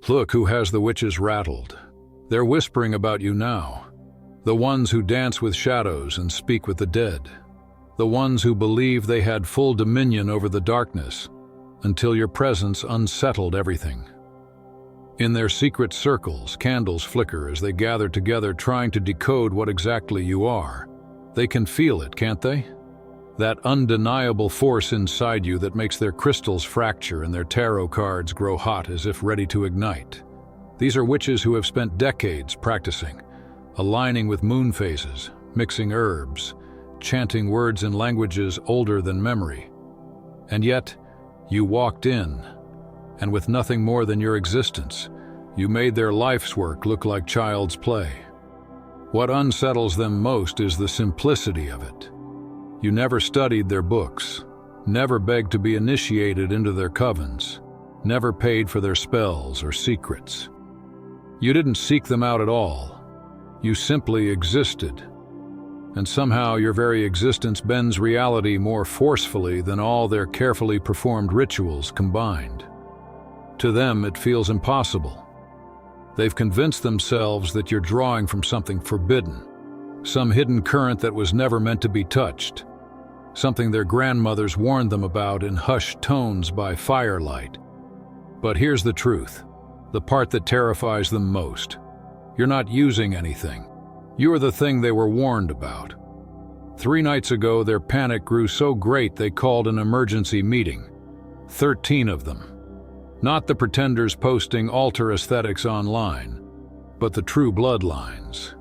Look who has the witches rattled. They're whispering about you now. The ones who dance with shadows and speak with the dead. The ones who believe they had full dominion over the darkness until your presence unsettled everything. In their secret circles, candles flicker as they gather together trying to decode what exactly you are. They can feel it, can't they? That undeniable force inside you that makes their crystals fracture and their tarot cards grow hot as if ready to ignite. These are witches who have spent decades practicing, aligning with moon phases, mixing herbs, chanting words in languages older than memory. And yet, you walked in, and with nothing more than your existence, you made their life's work look like child's play. What unsettles them most is the simplicity of it. You never studied their books, never begged to be initiated into their covens, never paid for their spells or secrets. You didn't seek them out at all. You simply existed. And somehow your very existence bends reality more forcefully than all their carefully performed rituals combined. To them, it feels impossible. They've convinced themselves that you're drawing from something forbidden, some hidden current that was never meant to be touched, something their grandmothers warned them about in hushed tones by firelight. But here's the truth, the part that terrifies them most. You're not using anything. You're the thing they were warned about. 3 nights ago, their panic grew so great they called an emergency meeting. 13 of them. Not the pretenders posting altar aesthetics online, but the true bloodlines.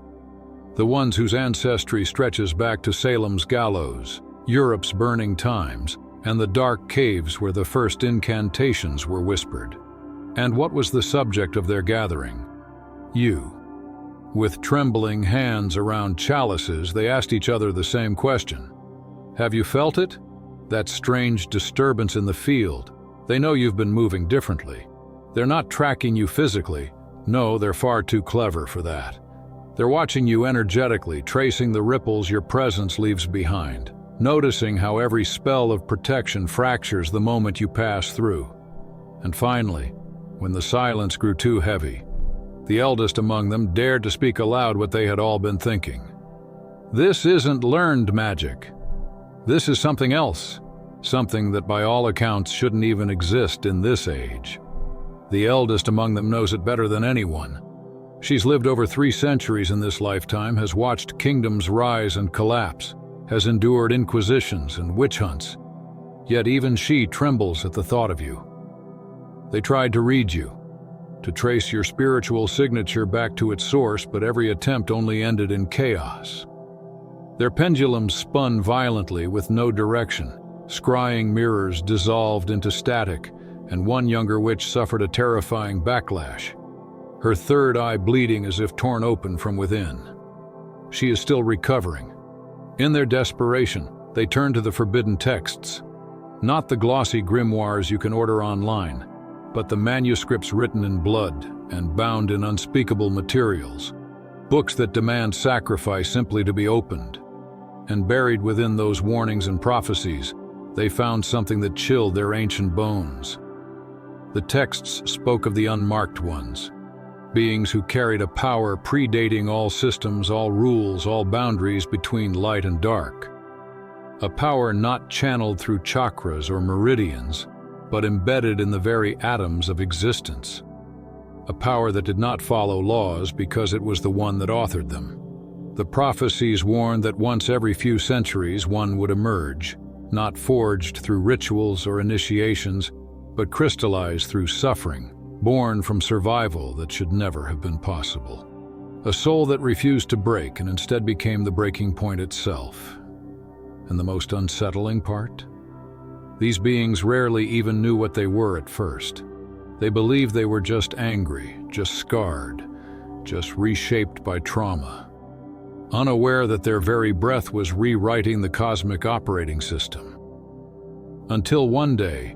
The ones whose ancestry stretches back to Salem's gallows, Europe's burning times, and the dark caves where the first incantations were whispered. And what was the subject of their gathering? You. With trembling hands around chalices, they asked each other the same question. Have you felt it? That strange disturbance in the field. They know you've been moving differently. They're not tracking you physically. No, they're far too clever for that. They're watching you energetically, tracing the ripples your presence leaves behind, noticing how every spell of protection fractures the moment you pass through. And finally, when the silence grew too heavy, the eldest among them dared to speak aloud what they had all been thinking. This isn't learned magic. This is something else, something that by all accounts shouldn't even exist in this age. The eldest among them knows it better than anyone. She's lived over 3 centuries in this lifetime, has watched kingdoms rise and collapse, has endured inquisitions and witch hunts. Yet even she trembles at the thought of you. They tried to read you, to trace your spiritual signature back to its source, but every attempt only ended in chaos. Their pendulums spun violently with no direction. Scrying mirrors dissolved into static, and one younger witch suffered a terrifying backlash, her third eye bleeding as if torn open from within. She is still recovering. In their desperation, they turn to the forbidden texts, not the glossy grimoires you can order online, but the manuscripts written in blood and bound in unspeakable materials, books that demand sacrifice simply to be opened. And buried within those warnings and prophecies, they found something that chilled their ancient bones. The texts spoke of the Unmarked Ones, beings who carried a power predating all systems, all rules, all boundaries between light and dark. A power not channeled through chakras or meridians, but embedded in the very atoms of existence. A power that did not follow laws because it was the one that authored them. The prophecies warned that once every few centuries one would emerge, not forged through rituals or initiations, but crystallized through suffering, born from survival that should never have been possible. A soul that refused to break and instead became the breaking point itself. And the most unsettling part? These beings rarely even knew what they were at first. They believed they were just angry, just scarred, just reshaped by trauma, unaware that their very breath was rewriting the cosmic operating system. Until one day,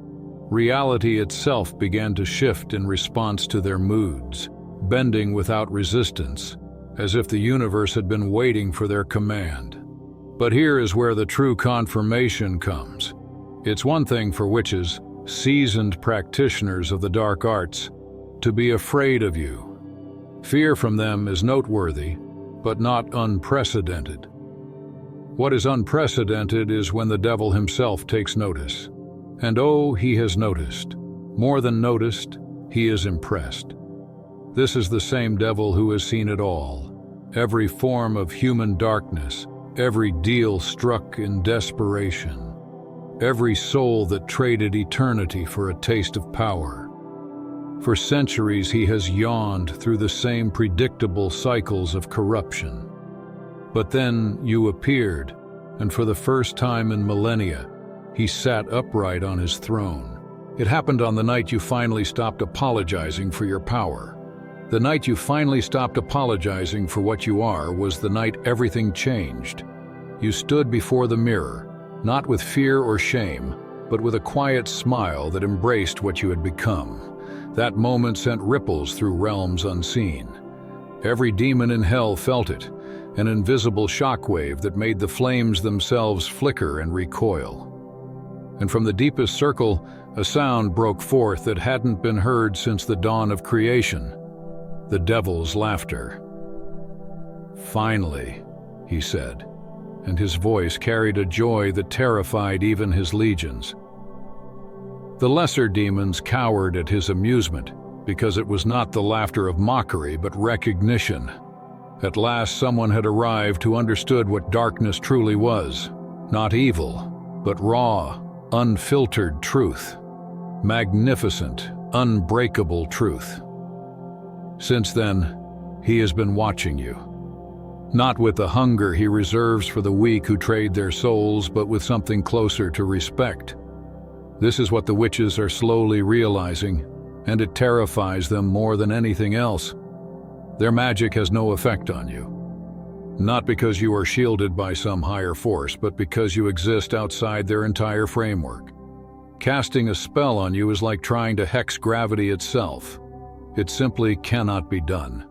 reality itself began to shift in response to their moods, bending without resistance, as if the universe had been waiting for their command. But here is where the true confirmation comes. It's one thing for witches, seasoned practitioners of the dark arts, to be afraid of you. Fear from them is noteworthy, but not unprecedented. What is unprecedented is when the devil himself takes notice. And oh, he has noticed. More than noticed, he is impressed. This is the same devil who has seen it all. Every form of human darkness, every deal struck in desperation, every soul that traded eternity for a taste of power. For centuries he has yawned through the same predictable cycles of corruption. But then you appeared, and for the first time in millennia, he sat upright on his throne. It happened on the night you finally stopped apologizing for your power. The night you finally stopped apologizing for what you are was the night everything changed. You stood before the mirror, not with fear or shame, but with a quiet smile that embraced what you had become. That moment sent ripples through realms unseen. Every demon in hell felt it, an invisible shockwave that made the flames themselves flicker and recoil. And from the deepest circle, a sound broke forth that hadn't been heard since the dawn of creation. The devil's laughter. "Finally," he said, and his voice carried a joy that terrified even his legions. The lesser demons cowered at his amusement, because it was not the laughter of mockery but recognition. At last someone had arrived who understood what darkness truly was. Not evil, but raw, unfiltered truth. Magnificent, unbreakable truth. Since then, he has been watching you. Not with the hunger he reserves for the weak who trade their souls, but with something closer to respect. This is what the witches are slowly realizing, and it terrifies them more than anything else. Their magic has no effect on you. Not because you are shielded by some higher force, but because you exist outside their entire framework. Casting a spell on you is like trying to hex gravity itself. It simply cannot be done.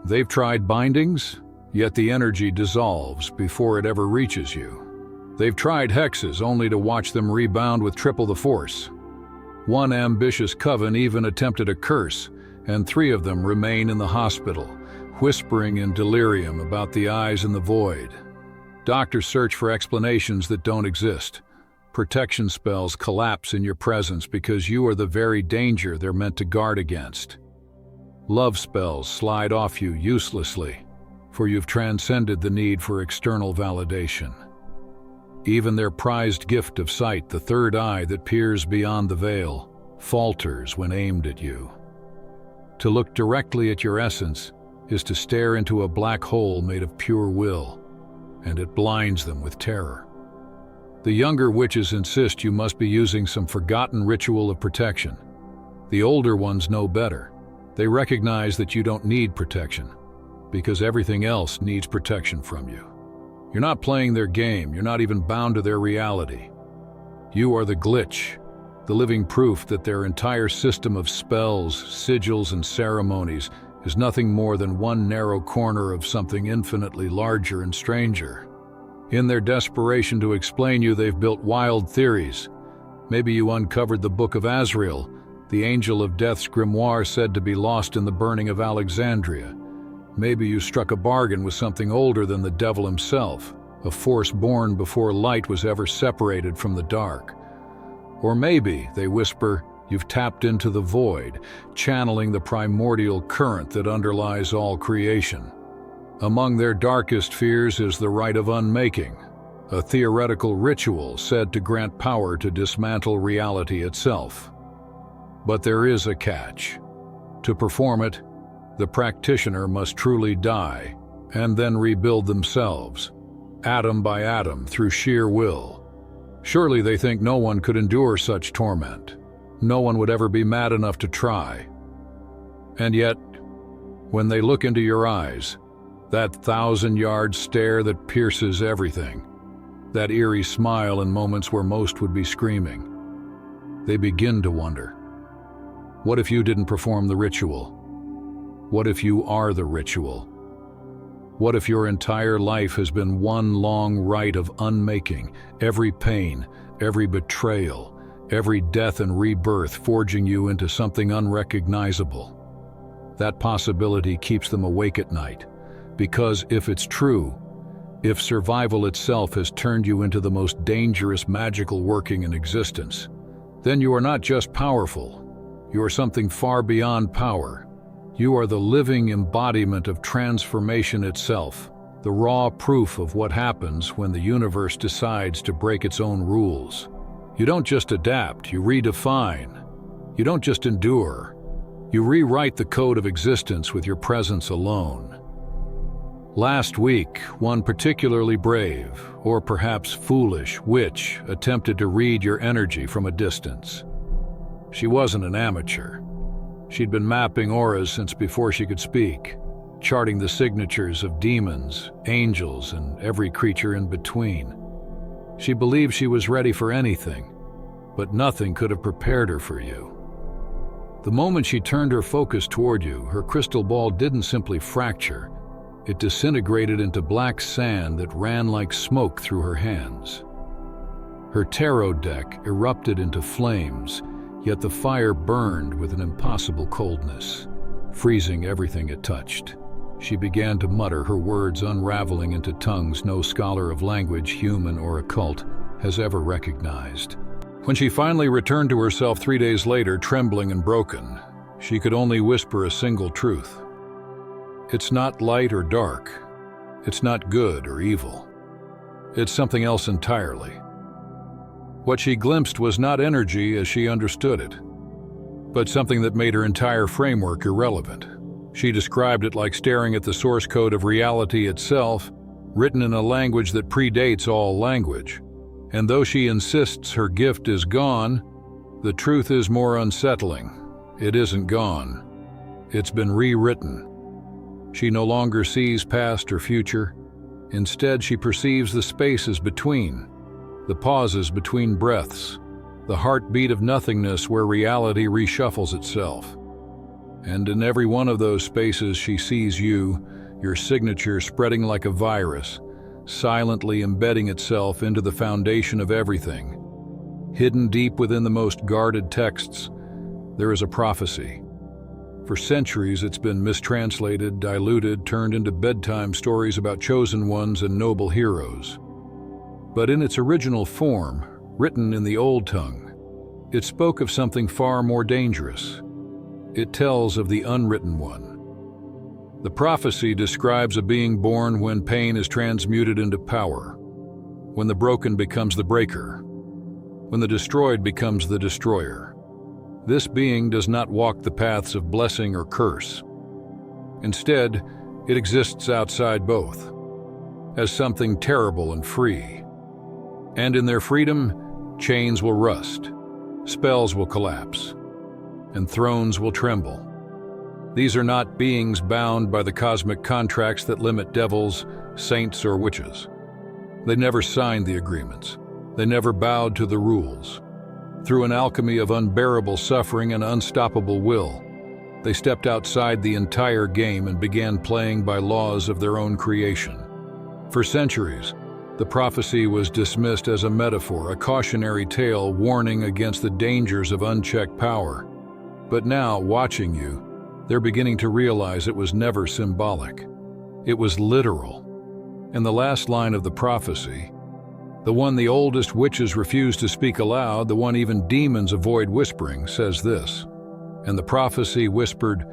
They've tried bindings, yet the energy dissolves before it ever reaches you. They've tried hexes only to watch them rebound with triple the force. One ambitious coven even attempted a curse, and 3 of them remain in the hospital, whispering in delirium about the eyes in the void. Doctors search for explanations that don't exist. Protection spells collapse in your presence because you are the very danger they're meant to guard against. Love spells slide off you uselessly, for you've transcended the need for external validation. Even their prized gift of sight, the third eye that peers beyond the veil, falters when aimed at you. To look directly at your essence is to stare into a black hole made of pure will, and it blinds them with terror. The younger witches insist you must be using some forgotten ritual of protection. The older ones know better. They recognize that you don't need protection, because everything else needs protection from you. You're not playing their game, you're not even bound to their reality. You are the glitch, the living proof that their entire system of spells, sigils, and ceremonies is nothing more than one narrow corner of something infinitely larger and stranger. In their desperation to explain you, they've built wild theories. Maybe you uncovered the Book of Azrael, the angel of death's grimoire said to be lost in the burning of Alexandria. Maybe you struck a bargain with something older than the devil himself, a force born before light was ever separated from the dark. Or maybe, they whisper, you've tapped into the void, channeling the primordial current that underlies all creation. Among their darkest fears is the rite of unmaking, a theoretical ritual said to grant power to dismantle reality itself. But there is a catch. To perform it, the practitioner must truly die, and then rebuild themselves, atom by atom, through sheer will. Surely they think no one could endure such torment. No one would ever be mad enough to try. And yet, when they look into your eyes, that 1,000-yard stare that pierces everything, that eerie smile in moments where most would be screaming, they begin to wonder. What if you didn't perform the ritual? What if you are the ritual? What if your entire life has been one long rite of unmaking, every pain, every betrayal, every death and rebirth forging you into something unrecognizable. That possibility keeps them awake at night, because if it's true, if survival itself has turned you into the most dangerous magical working in existence, then you are not just powerful, you are something far beyond power. You are the living embodiment of transformation itself, the raw proof of what happens when the universe decides to break its own rules. You don't just adapt, you redefine. You don't just endure, you rewrite the code of existence with your presence alone. Last week, one particularly brave, or perhaps foolish, witch attempted to read your energy from a distance. She wasn't an amateur. She'd been mapping auras since before she could speak, charting the signatures of demons, angels, and every creature in between. She believed she was ready for anything, but nothing could have prepared her for you. The moment she turned her focus toward you, her crystal ball didn't simply fracture, it disintegrated into black sand that ran like smoke through her hands. Her tarot deck erupted into flames, yet the fire burned with an impossible coldness, freezing everything it touched. She began to mutter, her words unraveling into tongues no scholar of language, human or occult, has ever recognized. When she finally returned to herself 3 days later, trembling and broken, she could only whisper a single truth. It's not light or dark. It's not good or evil. It's something else entirely. What she glimpsed was not energy as she understood it, but something that made her entire framework irrelevant. She described it like staring at the source code of reality itself, written in a language that predates all language. And though she insists her gift is gone, the truth is more unsettling. It isn't gone. It's been rewritten. She no longer sees past or future. Instead, she perceives the spaces between, the pauses between breaths, the heartbeat of nothingness where reality reshuffles itself. And in every one of those spaces she sees you, your signature spreading like a virus, silently embedding itself into the foundation of everything. Hidden deep within the most guarded texts, there is a prophecy. For centuries it's been mistranslated, diluted, turned into bedtime stories about chosen ones and noble heroes. But in its original form, written in the old tongue, it spoke of something far more dangerous. It tells of the unwritten one. The prophecy describes a being born when pain is transmuted into power, when the broken becomes the breaker, when the destroyed becomes the destroyer. This being does not walk the paths of blessing or curse. Instead, it exists outside both, as something terrible and free. And in their freedom, chains will rust, spells will collapse, and thrones will tremble. These are not beings bound by the cosmic contracts that limit devils, saints, or witches. They never signed the agreements. They never bowed to the rules. Through an alchemy of unbearable suffering and unstoppable will, they stepped outside the entire game and began playing by laws of their own creation. For centuries, the prophecy was dismissed as a metaphor, a cautionary tale warning against the dangers of unchecked power. But now, watching you, they're beginning to realize it was never symbolic. It was literal. And the last line of the prophecy, the one the oldest witches refuse to speak aloud, the one even demons avoid whispering, says this. And the prophecy whispered,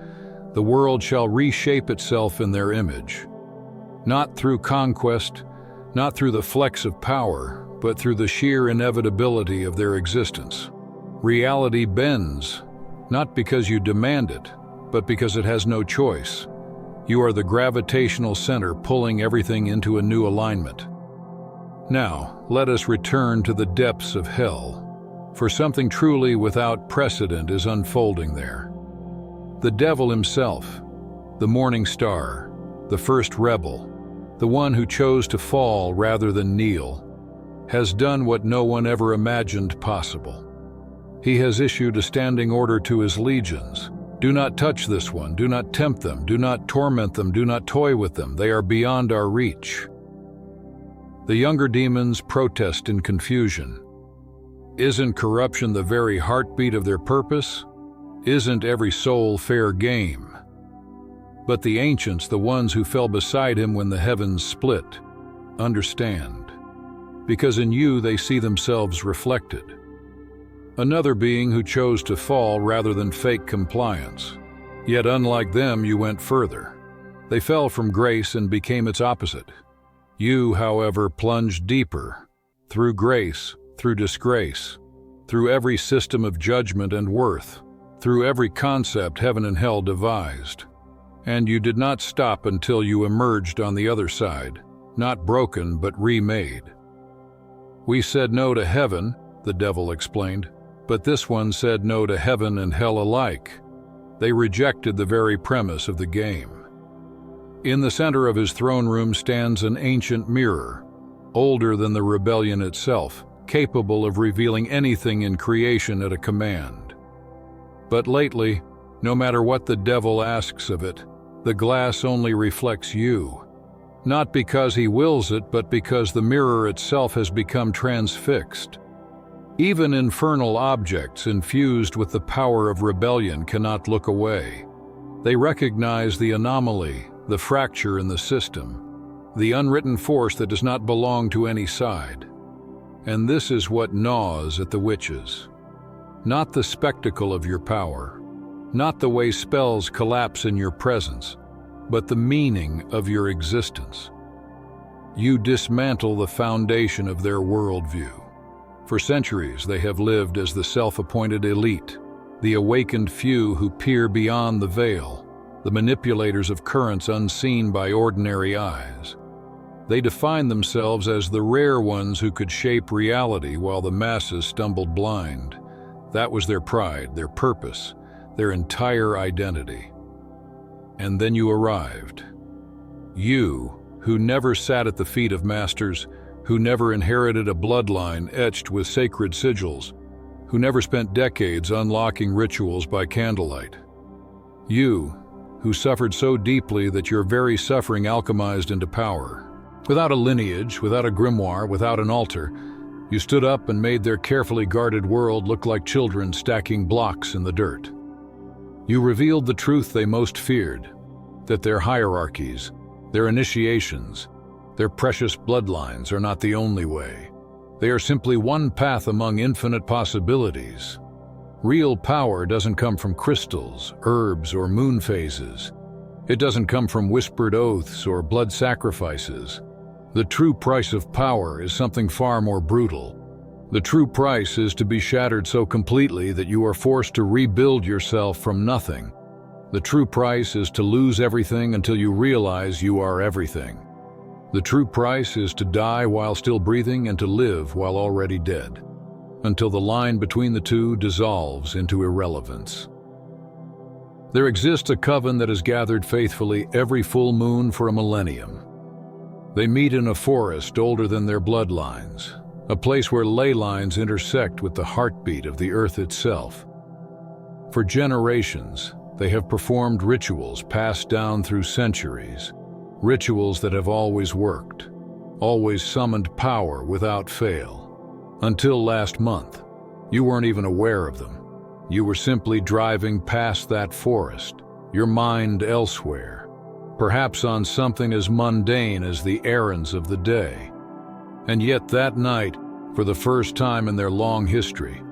"The world shall reshape itself in their image, not through conquest, not through the flex of power, but through the sheer inevitability of their existence. Reality bends, not because you demand it, but because it has no choice. You are the gravitational center pulling everything into a new alignment." Now, let us return to the depths of hell, for something truly without precedent is unfolding there. The devil himself, the morning star, the first rebel, the one who chose to fall rather than kneel, has done what no one ever imagined possible. He has issued a standing order to his legions. Do not touch this one, do not tempt them, do not torment them, do not toy with them, they are beyond our reach. The younger demons protest in confusion. Isn't corruption the very heartbeat of their purpose? Isn't every soul fair game? But the ancients, the ones who fell beside him when the heavens split, understand, because in you they see themselves reflected. Another being who chose to fall rather than fake compliance. Yet unlike them, you went further. They fell from grace and became its opposite. You, however, plunged deeper, through grace, through disgrace, through every system of judgment and worth, through every concept heaven and hell devised. And you did not stop until you emerged on the other side, not broken but remade. We said no to heaven, the devil explained, but this one said no to heaven and hell alike. They rejected the very premise of the game. In the center of his throne room stands an ancient mirror, older than the rebellion itself, capable of revealing anything in creation at a command. But lately, no matter what the devil asks of it, the glass only reflects you. Not because he wills it, but because the mirror itself has become transfixed. Even infernal objects infused with the power of rebellion cannot look away. They recognize the anomaly, the fracture in the system, the unwritten force that does not belong to any side. And this is what gnaws at the witches. Not the spectacle of your power, not the way spells collapse in your presence, but the meaning of your existence. You dismantle the foundation of their worldview. For centuries, they have lived as the self-appointed elite, the awakened few who peer beyond the veil, the manipulators of currents unseen by ordinary eyes. They define themselves as the rare ones who could shape reality while the masses stumbled blind. That was their pride, their purpose, their entire identity. And then you arrived. You, who never sat at the feet of masters, who never inherited a bloodline etched with sacred sigils, who never spent decades unlocking rituals by candlelight. You, who suffered so deeply that your very suffering alchemized into power. Without a lineage, without a grimoire, without an altar, you stood up and made their carefully guarded world look like children stacking blocks in the dirt. You revealed the truth they most feared, that their hierarchies, their initiations, their precious bloodlines are not the only way. They are simply one path among infinite possibilities. Real power doesn't come from crystals, herbs, or moon phases. It doesn't come from whispered oaths or blood sacrifices. The true price of power is something far more brutal. The true price is to be shattered so completely that you are forced to rebuild yourself from nothing. The true price is to lose everything until you realize you are everything. The true price is to die while still breathing and to live while already dead, until the line between the two dissolves into irrelevance. There exists a coven that has gathered faithfully every full moon for a millennium. They meet in a forest older than their bloodlines, a place where ley lines intersect with the heartbeat of the earth itself. For generations, they have performed rituals passed down through centuries, rituals that have always worked, always summoned power without fail. Until last month, you weren't even aware of them. You were simply driving past that forest, your mind elsewhere, perhaps on something as mundane as the errands of the day. And yet that night, for the first time in their long history,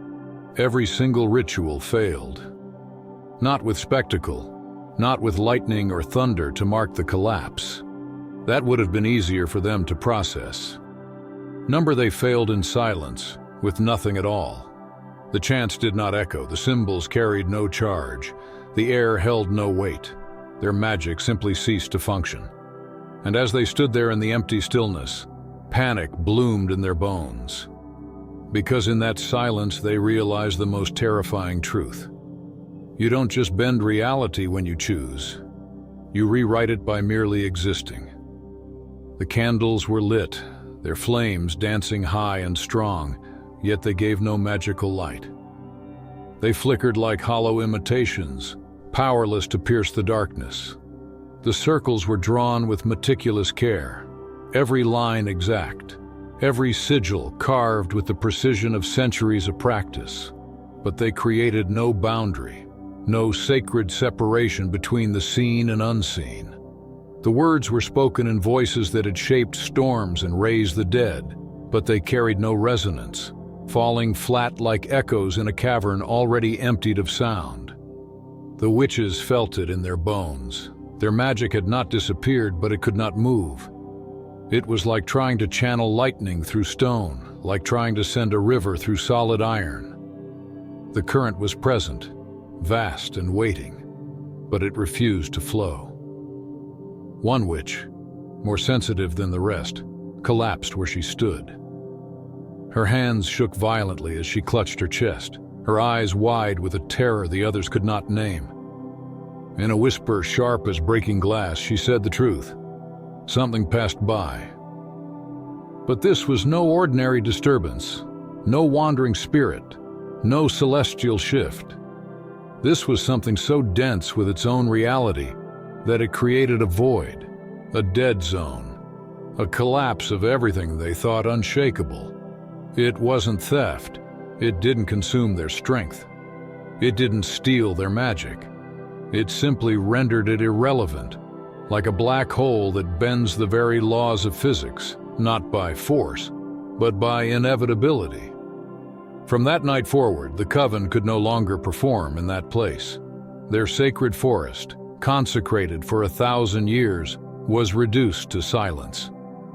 every single ritual failed. Not with spectacle, not with lightning or thunder to mark the collapse. That would have been easier for them to process. Number they failed in silence, with nothing at all. The chants did not echo, the symbols carried no charge, the air held no weight. Their magic simply ceased to function. And as they stood there in the empty stillness, panic bloomed in their bones. Because in that silence they realized the most terrifying truth. You don't just bend reality when you choose. You rewrite it by merely existing. The candles were lit, their flames dancing high and strong, yet they gave no magical light. They flickered like hollow imitations, powerless to pierce the darkness. The circles were drawn with meticulous care, every line exact, every sigil carved with the precision of centuries of practice. But they created no boundary, no sacred separation between the seen and unseen. The words were spoken in voices that had shaped storms and raised the dead, but they carried no resonance, falling flat like echoes in a cavern already emptied of sound. The witches felt it in their bones. Their magic had not disappeared, but it could not move. It was like trying to channel lightning through stone, like trying to send a river through solid iron. The current was present, vast and waiting, but it refused to flow. One witch, more sensitive than the rest, collapsed where she stood. Her hands shook violently as she clutched her chest, her eyes wide with a terror the others could not name. In a whisper sharp as breaking glass, she said the truth. Something passed by. But this was no ordinary disturbance, no wandering spirit, no celestial shift. This was something so dense with its own reality that it created a void, a dead zone, a collapse of everything they thought unshakable. It wasn't theft. It didn't consume their strength. It didn't steal their magic. It simply rendered it irrelevant, like a black hole that bends the very laws of physics, not by force, but by inevitability. From that night forward, the coven could no longer perform in that place. Their sacred forest, consecrated for 1,000 years, was reduced to silence.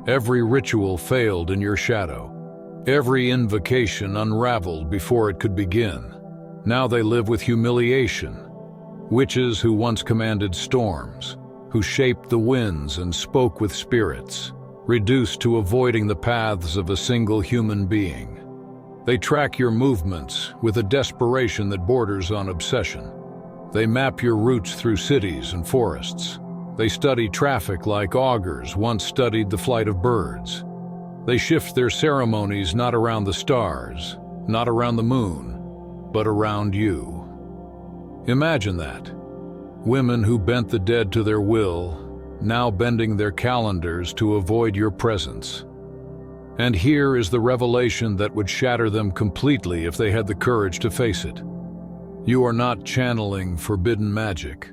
Every ritual failed in your shadow. Every invocation unraveled before it could begin. Now they live with humiliation. Witches who once commanded storms, who shaped the winds and spoke with spirits, reduced to avoiding the paths of a single human being. They track your movements with a desperation that borders on obsession. They map your routes through cities and forests. They study traffic like augurs once studied the flight of birds. They shift their ceremonies not around the stars, not around the moon, but around you. Imagine that. Women who bent the dead to their will, now bending their calendars to avoid your presence. And here is the revelation that would shatter them completely if they had the courage to face it. You are not channeling forbidden magic.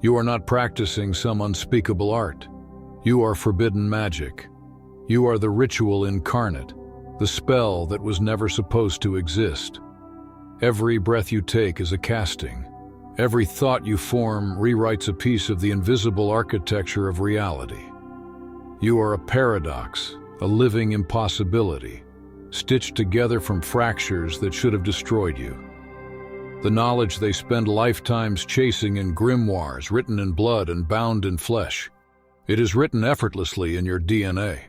You are not practicing some unspeakable art. You are forbidden magic. You are the ritual incarnate, the spell that was never supposed to exist. Every breath you take is a casting. Every thought you form rewrites a piece of the invisible architecture of reality. You are a paradox, a living impossibility, stitched together from fractures that should have destroyed you. The knowledge they spend lifetimes chasing in grimoires written in blood and bound in flesh. It is written effortlessly in your DNA.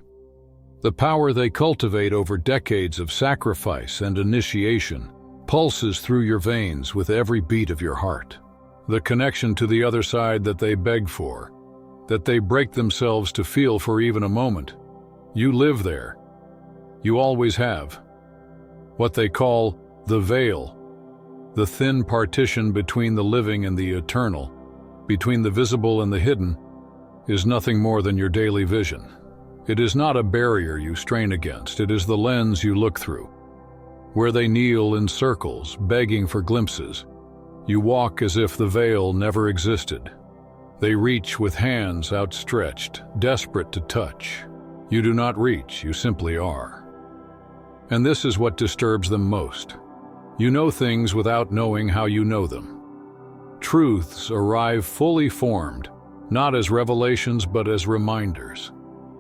The power they cultivate over decades of sacrifice and initiation pulses through your veins with every beat of your heart. The connection to the other side that they beg for, that they break themselves to feel for even a moment. You live there. You always have. What they call the veil, the thin partition between the living and the eternal, between the visible and the hidden, is nothing more than your daily vision. It is not a barrier you strain against, it is the lens you look through. Where they kneel in circles, begging for glimpses, you walk as if the veil never existed. They reach with hands outstretched, desperate to touch. You do not reach, you simply are. And this is what disturbs them most. You know things without knowing how you know them. Truths arrive fully formed, not as revelations but as reminders.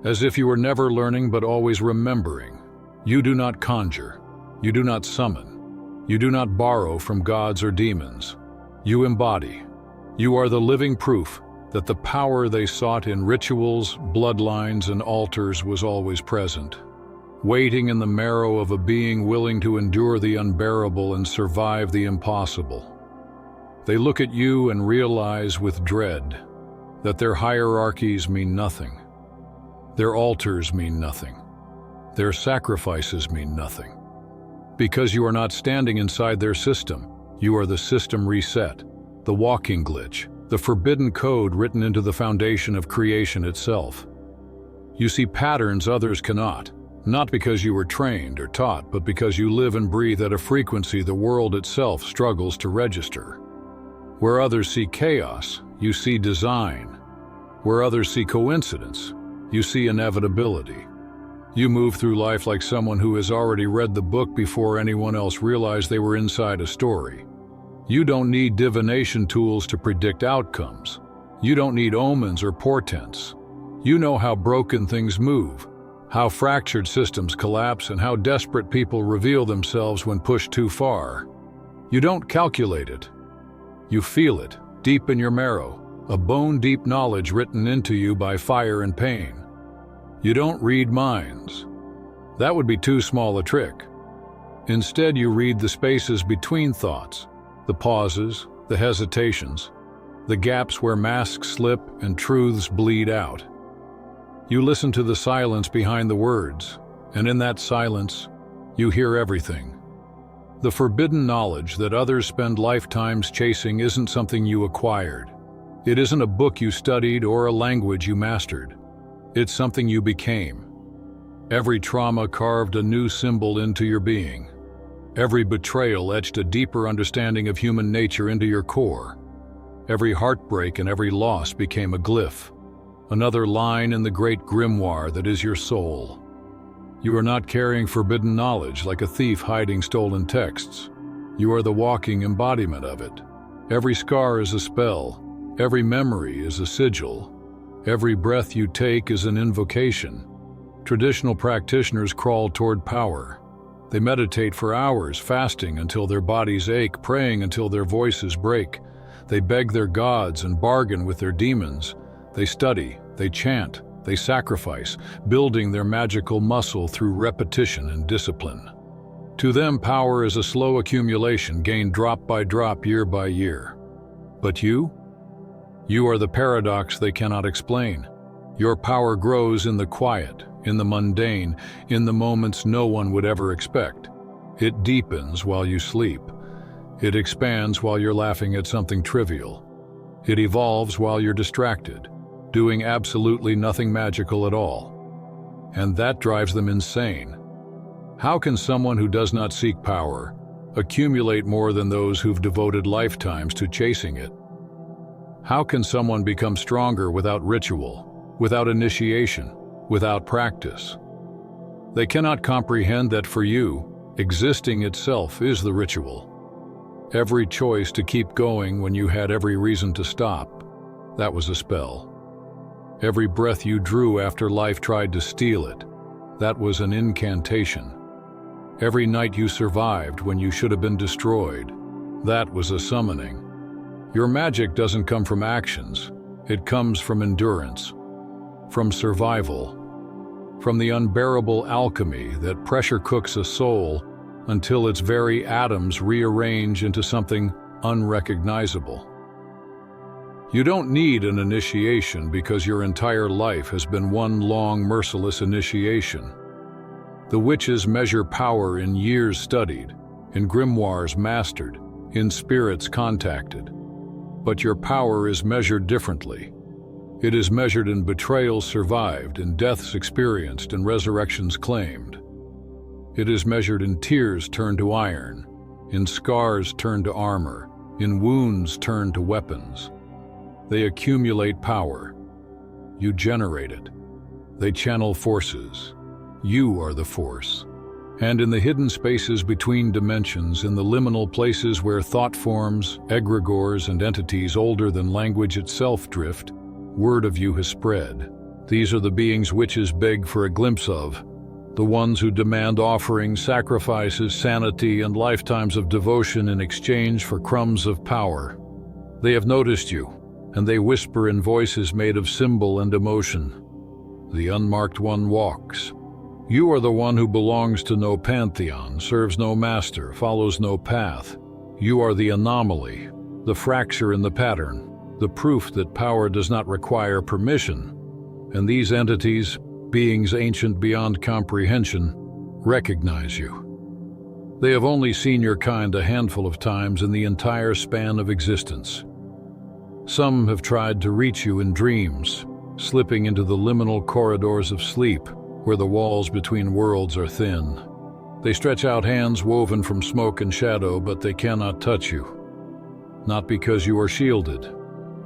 As if you were never learning but always remembering. You do not conjure. You do not summon. You do not borrow from gods or demons. You embody. You are the living proof that the power they sought in rituals, bloodlines, and altars was always present, waiting in the marrow of a being willing to endure the unbearable and survive the impossible. They look at you and realize with dread that their hierarchies mean nothing. Their altars mean nothing. Their sacrifices mean nothing. Because you are not standing inside their system, you are the system reset, the walking glitch, the forbidden code written into the foundation of creation itself. You see patterns others cannot, Not because you were trained or taught, but because you live and breathe at a frequency the world itself struggles to register. Where others see chaos, you see design. Where others see coincidence, you see inevitability. You move through life like someone who has already read the book before anyone else realized they were inside a story. You don't need divination tools to predict outcomes. You don't need omens or portents. You know how broken things move, how fractured systems collapse, and how desperate people reveal themselves when pushed too far. You don't calculate it. You feel it, deep in your marrow, a bone-deep knowledge written into you by fire and pain. You don't read minds. That would be too small a trick. Instead, you read the spaces between thoughts, the pauses, the hesitations, the gaps where masks slip and truths bleed out. You listen to the silence behind the words, and in that silence, you hear everything. The forbidden knowledge that others spend lifetimes chasing isn't something you acquired. It isn't a book you studied or a language you mastered. It's something you became. Every trauma carved a new symbol into your being. Every betrayal etched a deeper understanding of human nature into your core. Every heartbreak and every loss became a glyph, another line in the great grimoire that is your soul. You are not carrying forbidden knowledge like a thief hiding stolen texts. You are the walking embodiment of it. Every scar is a spell. Every memory is a sigil. Every breath you take is an invocation. Traditional practitioners crawl toward power. They meditate for hours, fasting until their bodies ache, praying until their voices break. They beg their gods and bargain with their demons. They study, they chant, they sacrifice, building their magical muscle through repetition and discipline. To them, power is a slow accumulation gained drop by drop, year by year. But you? You are the paradox they cannot explain. Your power grows in the quiet, in the mundane, in the moments no one would ever expect. It deepens while you sleep. It expands while you're laughing at something trivial. It evolves while you're distracted, doing absolutely nothing magical at all. And that drives them insane. How can someone who does not seek power accumulate more than those who've devoted lifetimes to chasing it? How can someone become stronger without ritual, without initiation, without practice? They cannot comprehend that for you, existing itself is the ritual. Every choice to keep going when you had every reason to stop, that was a spell. Every breath you drew after life tried to steal it, that was an incantation. Every night you survived when you should have been destroyed, that was a summoning. Your magic doesn't come from actions, it comes from endurance, from survival, from the unbearable alchemy that pressure cooks a soul until its very atoms rearrange into something unrecognizable. You don't need an initiation because your entire life has been one long, merciless initiation. The witches measure power in years studied, in grimoires mastered, in spirits contacted. But your power is measured differently. It is measured in betrayals survived, in deaths experienced, and resurrections claimed. It is measured in tears turned to iron, in scars turned to armor, in wounds turned to weapons. They accumulate power. You generate it. They channel forces. You are the force. And in the hidden spaces between dimensions, in the liminal places where thought forms, egregores, and entities older than language itself drift, word of you has spread. These are the beings witches beg for a glimpse of, the ones who demand offerings, sacrifices, sanity, and lifetimes of devotion in exchange for crumbs of power. They have noticed you, and they whisper in voices made of symbol and emotion. The Unmarked One walks. You are the one who belongs to no pantheon, serves no master, follows no path. You are the anomaly, the fracture in the pattern, the proof that power does not require permission. And these entities, beings ancient beyond comprehension, recognize you. They have only seen your kind a handful of times in the entire span of existence. Some have tried to reach you in dreams, slipping into the liminal corridors of sleep, where the walls between worlds are thin. They stretch out hands woven from smoke and shadow, but they cannot touch you. Not because you are shielded,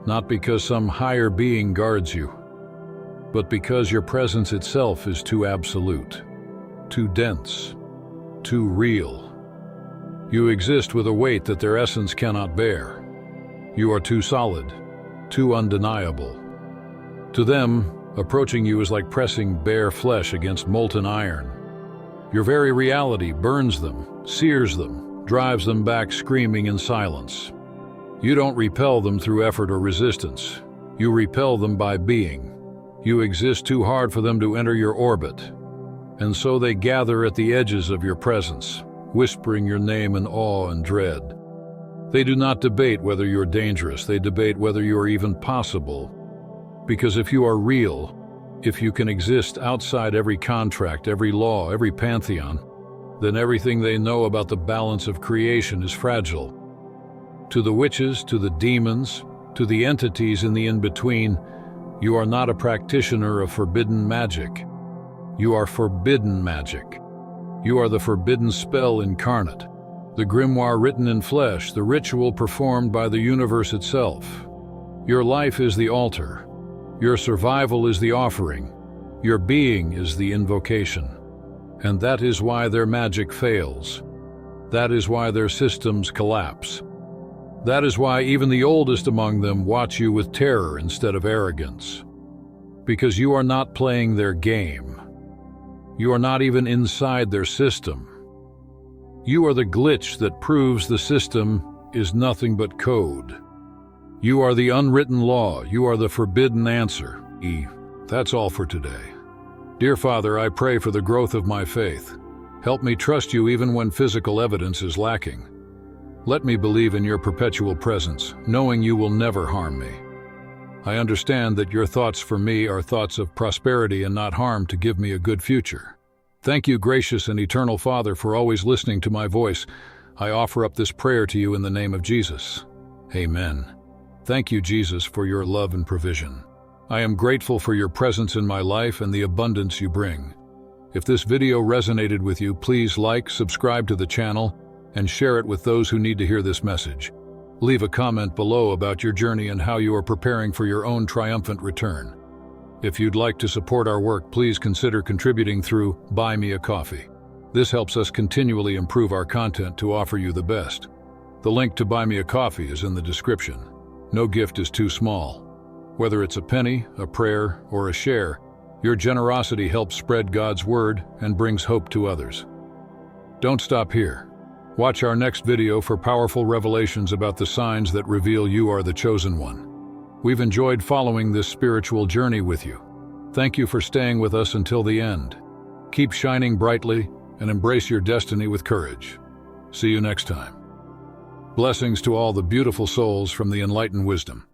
not because some higher being guards you, but because your presence itself is too absolute, too dense, too real. You exist with a weight that their essence cannot bear. You are too solid, too undeniable. To them, approaching you is like pressing bare flesh against molten iron. Your very reality burns them, sears them, drives them back screaming in silence. You don't repel them through effort or resistance. You repel them by being. You exist too hard for them to enter your orbit. And so they gather at the edges of your presence, whispering your name in awe and dread. They do not debate whether you're dangerous, they debate whether you're even possible. Because if you are real, if you can exist outside every contract, every law, every pantheon, then everything they know about the balance of creation is fragile. To the witches, to the demons, to the entities in the in-between, you are not a practitioner of forbidden magic. You are forbidden magic. You are the forbidden spell incarnate, the grimoire written in flesh, the ritual performed by the universe itself. Your life is the altar. Your survival is the offering. Your being is the invocation. And that is why their magic fails. That is why their systems collapse. That is why even the oldest among them watch you with terror instead of arrogance. Because you are not playing their game. You are not even inside their system. You are the glitch that proves the system is nothing but code. You are the unwritten law. You are the forbidden answer. That's all for today. Dear Father, I pray for the growth of my faith. Help me trust you even when physical evidence is lacking. Let me believe in your perpetual presence, knowing you will never harm me. I understand that your thoughts for me are thoughts of prosperity and not harm to give me a good future. Thank you, gracious and eternal Father, for always listening to my voice. I offer up this prayer to you in the name of Jesus. Amen. Thank you, Jesus, for your love and provision. I am grateful for your presence in my life and the abundance you bring. If this video resonated with you, please like, subscribe to the channel, and share it with those who need to hear this message. Leave a comment below about your journey and how you are preparing for your own triumphant return. If you'd like to support our work, please consider contributing through Buy Me a Coffee. This helps us continually improve our content to offer you the best. The link to Buy Me a Coffee is in the description. No gift is too small. Whether it's a penny, a prayer, or a share, your generosity helps spread God's word and brings hope to others. Don't stop here. Watch our next video for powerful revelations about the signs that reveal you are the chosen one. We've enjoyed following this spiritual journey with you. Thank you for staying with us until the end. Keep shining brightly and embrace your destiny with courage. See you next time. Blessings to all the beautiful souls from the Enlighten wisdom.